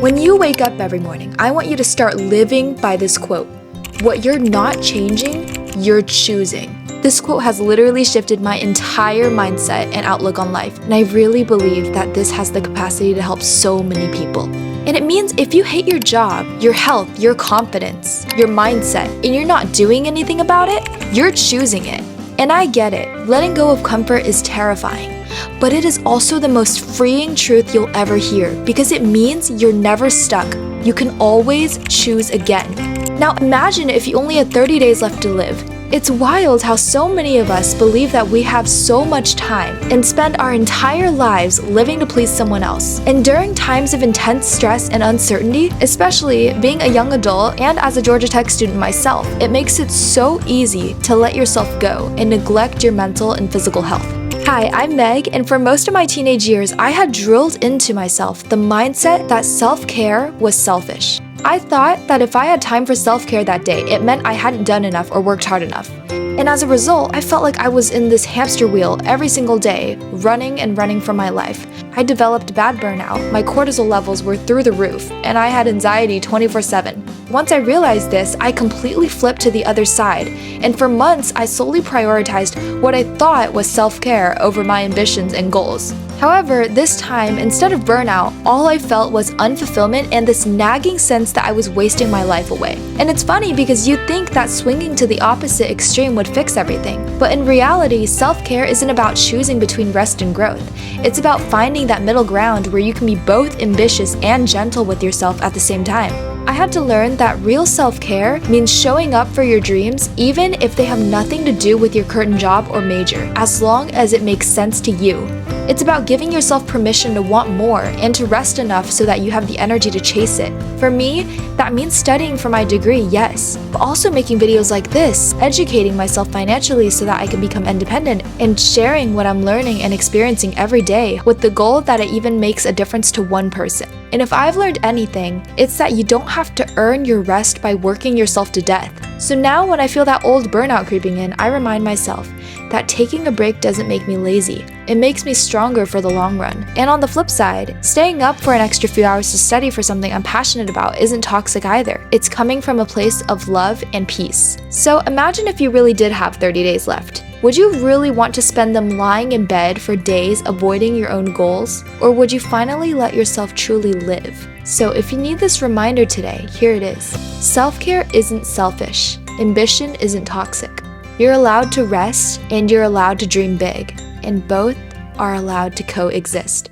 When you wake up every morning, I want you to start living by this quote. What you're not changing, you're choosing. This quote has literally shifted my entire mindset and outlook on life, and I really believe that this has the capacity to help so many people. And it means if you hate your job, your health, your confidence, your mindset, and you're not doing anything about it, you're choosing it. And I get it, letting go of comfort is terrifying, but it is also the most freeing truth you'll ever hear because it means you're never stuck. You can always choose again. Now imagine if you only had 30 days left to live. It's wild how so many of us believe that we have so much time and spend our entire lives living to please someone else. And during times of intense stress and uncertainty, especially being a young adult and as a Georgia Tech student myself, it makes it so easy to let yourself go and neglect your mental and physical health. Hi, I'm Meg, and for most of my teenage years, I had drilled into myself the mindset that self-care was selfish. I thought that if I had time for self-care that day, it meant I hadn't done enough or worked hard enough. And as a result, I felt like I was in this hamster wheel every single day, running and running for my life. I developed bad burnout, my cortisol levels were through the roof, and I had anxiety 24/7. Once I realized this, I completely flipped to the other side, and for months I solely prioritized what I thought was self-care over my ambitions and goals. However, this time, instead of burnout, all I felt was unfulfillment and this nagging sense that I was wasting my life away. And it's funny because you'd think that swinging to the opposite extreme would fix everything. But in reality, self-care isn't about choosing between rest and growth. It's about finding that middle ground where you can be both ambitious and gentle with yourself at the same time. I had to learn that real self-care means showing up for your dreams even if they have nothing to do with your current job or major, as long as it makes sense to you. It's about giving yourself permission to want more and to rest enough so that you have the energy to chase it. For me, that means studying for my degree, yes, but also making videos like this, educating myself financially so that I can become independent, and sharing what I'm learning and experiencing every day with the goal that it even makes a difference to one person. And if I've learned anything, it's that you don't have to earn your rest by working yourself to death. So now when I feel that old burnout creeping in, I remind myself that taking a break doesn't make me lazy. It makes me stronger for the long run. And on the flip side, staying up for an extra few hours to study for something I'm passionate about isn't toxic either. It's coming from a place of love and peace. So imagine if you really did have 30 days left. Would you really want to spend them lying in bed for days avoiding your own goals? Or would you finally let yourself truly live? So if you need this reminder today, here it is. Self-care isn't selfish. Ambition isn't toxic. You're allowed to rest and you're allowed to dream big, and both are allowed to coexist.